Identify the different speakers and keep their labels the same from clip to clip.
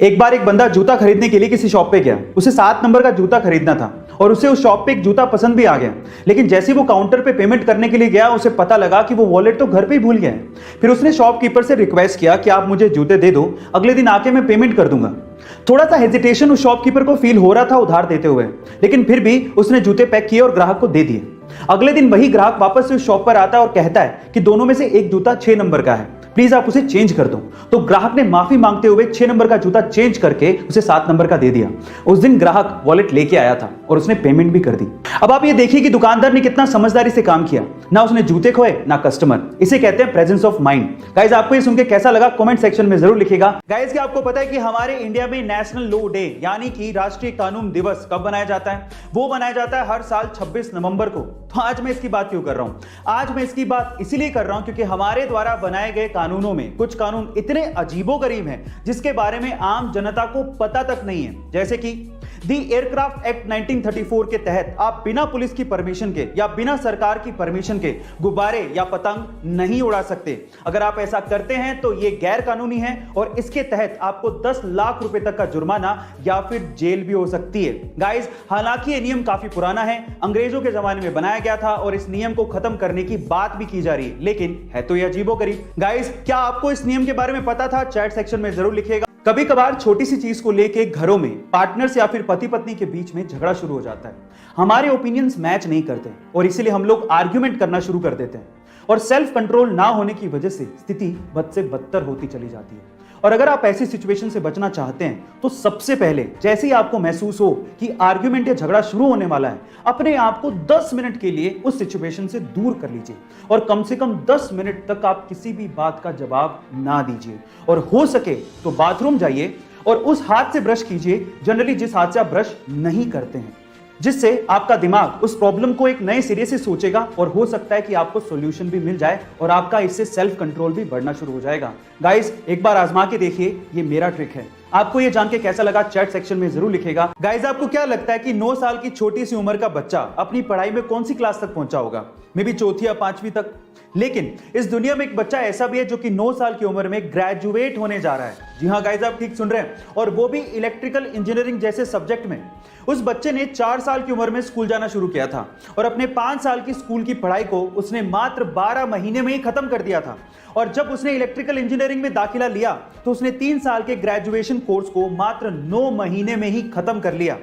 Speaker 1: एक बार एक बंदा जूता खरीदने के लिए किसी शॉप पे गया। उसे 7 नंबर का जूता खरीदना था और उसे उस शॉप पे एक जूता पसंद भी आ गया। लेकिन जैसे वो काउंटर पे पेमेंट करने के लिए गया, उसे पता लगा कि वो वॉलेट तो घर पे ही भूल गया है। फिर उसने शॉपकीपर से रिक्वेस्ट किया कि आप मुझे जूते दे दो, अगले दिन आके मैं पेमेंट कर दूंगा। थोड़ा सा हेजिटेशन उस शॉपकीपर को फील हो रहा था उधार देते हुए, लेकिन फिर भी उसने जूते पैक किए और ग्राहक को दे दिए। अगले दिन वही ग्राहक वापस से उस शॉप पर आता है और कहता है कि दोनों में से एक जूता 6 नंबर का है, प्लीज आप उसे चेंज कर दो। तो ग्राहक ने माफी मांगते हुए 6 नंबर का जूता चेंज करके उसे 7 नंबर का दे दिया। उस दिन ग्राहक वॉलेट लेके आया था और उसने पेमेंट भी कर दी। अब आप ये देखिए कि दुकानदार ने कितना समझदारी से काम किया, ना उसने जूते खोए ना कस्टमर। इसे कहते हैं प्रेजेंस ऑफ माइंड। गाइस, आपको ये सुन के कैसा लगा कमेंट सेक्शन में जरूर लिखिएगा। गाइस, क्या आपको पता है कि हमारे इंडिया में नेशनल लॉ डे यानी कि राष्ट्रीय कानून दिवस कब बनाया जाता है? वो बनाया जाता है हर साल 26 नवंबर को। तो आज मैं इसकी बात क्यों कर रहा हूं? आज मैं इसकी बात इसलिए कर रहा हूं क्योंकि हमारे द्वारा बनाए गए कानूनों में कुछ कानून इतने अजीबोगरीब हैं जिसके बारे में आम जनता को पता तक नहीं है। जैसे कि दी एयरक्राफ्ट एक्ट 1934 के तहत आप बिना पुलिस की परमिशन के या बिना सरकार की परमिशन के गुब्बारे या पतंग नहीं उड़ा सकते। अगर आप ऐसा करते हैं तो यह गैर कानूनी है और इसके तहत आपको 10 लाख रुपए तक का जुर्माना या फिर जेल भी हो सकती है। गाइस, हालांकि यह नियम काफी पुराना है, अंग्रेजों के जमाने में बनाया गया था और इस नियम को खत्म करने की बात भी की जा रही है, लेकिन है तो यह अजीबोगरीब। गाइस, क्या आपको इस नियम के बारे में पता था? चैट सेक्शन में जरूर लिखिएगा। कभी कभार छोटी सी चीज को लेके घरों में पार्टनर्स या फिर पति पत्नी के बीच में झगड़ा शुरू हो जाता है। हमारे ओपिनियंस मैच नहीं करते और इसीलिए हम लोग आर्ग्यूमेंट करना शुरू कर देते हैं और सेल्फ कंट्रोल ना होने की वजह से स्थिति बद से बदतर होती चली जाती है। और अगर आप ऐसी सिचुएशन से बचना चाहते हैं तो सबसे पहले जैसे ही आपको महसूस हो कि आर्ग्यूमेंट या झगड़ा शुरू होने वाला है, अपने आप को 10 मिनट के लिए उस सिचुएशन से दूर कर लीजिए और कम से कम 10 मिनट तक आप किसी भी बात का जवाब ना दीजिए और हो सके तो बाथरूम जाइए और उस हाथ से ब्रश कीजिए जनरली जिस हाथ से आप ब्रश नहीं करते हैं, जिससे आपका दिमाग उस प्रॉब्लम को एक नए सिरे से सोचेगा और हो सकता है कि आपको सॉल्यूशन भी मिल जाए और आपका इससे सेल्फ कंट्रोल भी बढ़ना शुरू हो जाएगा। गाइस, एक बार आजमा के देखिए, ये मेरा ट्रिक है। आपको ये जान के कैसा लगा चैट सेक्शन में जरूर लिखिएगा। गाइस, आपको क्या लगता है कि 9 साल की छोटी सी उम्र का बच्चा अपनी पढ़ाई में कौन सी क्लास तक पहुंचा होगा? मे बी चौथी या 5वीं तक। लेकिन इस दुनिया में एक बच्चा ऐसा भी है जो कि 9 साल की उम्र में ग्रेजुएट होने जा रहा है। जी हाँ गाइस, आप ठीक सुन रहे हैं, और वो भी इलेक्ट्रिकल इंजीनियरिंग जैसे सब्जेक्ट में। उस बच्चे ने 4 साल की उम्र में स्कूल जाना शुरू किया था और अपने 5 साल की स्कूल की पढ़ाई को उसने मात्र 12 महीने में ही खत्म कर दिया था। और जब उसने इलेक्ट्रिकल इंजीनियरिंग में दाखिला लिया तो उसने 3 साल के ग्रेजुएशन कोर्स को मात्र 9 महीने में ही खत्म कर लिया।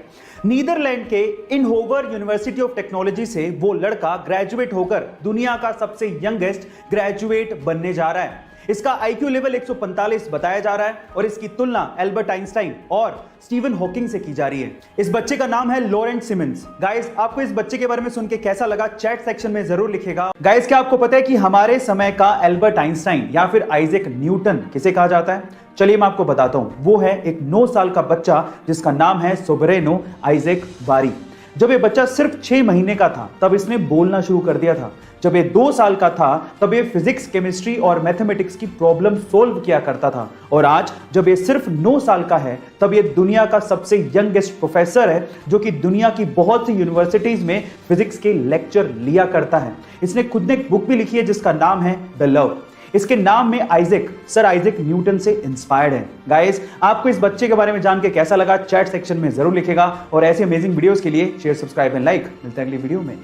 Speaker 1: नीदरलैंड के इनहोवर यूनिवर्सिटी ऑफ टेक्नोलॉजी से वो लड़का ग्रेजुएट होकर दुनिया का सबसे यंगेस्ट ग्रेजुएट बनने जा रहा है। इसका आईक्यू लेवल 145 बताया जा रहा है और इसकी तुलना एल्बर्ट आइंस्टाइन और स्टीवन हॉकिंग से की जा रही है। इस बच्चे का नाम है लॉरेंस सिमंस। गाइस, आपको इस बच्चे के बारे में सुन के कैसा लगा चैट सेक्शन में जरूर लिखिएगा। गाइस, क्या आपको पता है कि हमारे समय का एल्बर्ट आइंस्टाइन या फिर आइजैक न्यूटन किसे कहा जाता है? चलिए मैं आपको बताता हूं। वो है एक 9 साल का बच्चा जिसका नाम है सोबरेनो आइजैक बारी। जब ये बच्चा सिर्फ 6 महीने का था तब इसने बोलना शुरू कर दिया था। जब ये 2 साल का था तब ये फिजिक्स, केमिस्ट्री और मैथमेटिक्स की प्रॉब्लम सोल्व किया करता था। और आज जब ये सिर्फ 9 साल का है तब ये दुनिया का सबसे यंगेस्ट प्रोफेसर है जो कि दुनिया की बहुत सी यूनिवर्सिटीज में फिजिक्स के लेक्चर लिया करता है। इसने खुद ने एक बुक भी लिखी है जिसका नाम है द लव। इसके नाम में आइजैक सर आइजैक न्यूटन से इंस्पायर्ड है। गाइस, आपको इस बच्चे के बारे में जान के कैसा लगा चैट सेक्शन में जरूर लिखेगा और ऐसे अमेजिंग वीडियोस के लिए शेयर, सब्सक्राइब एंड लाइक। मिलते हैं अगली वीडियो में।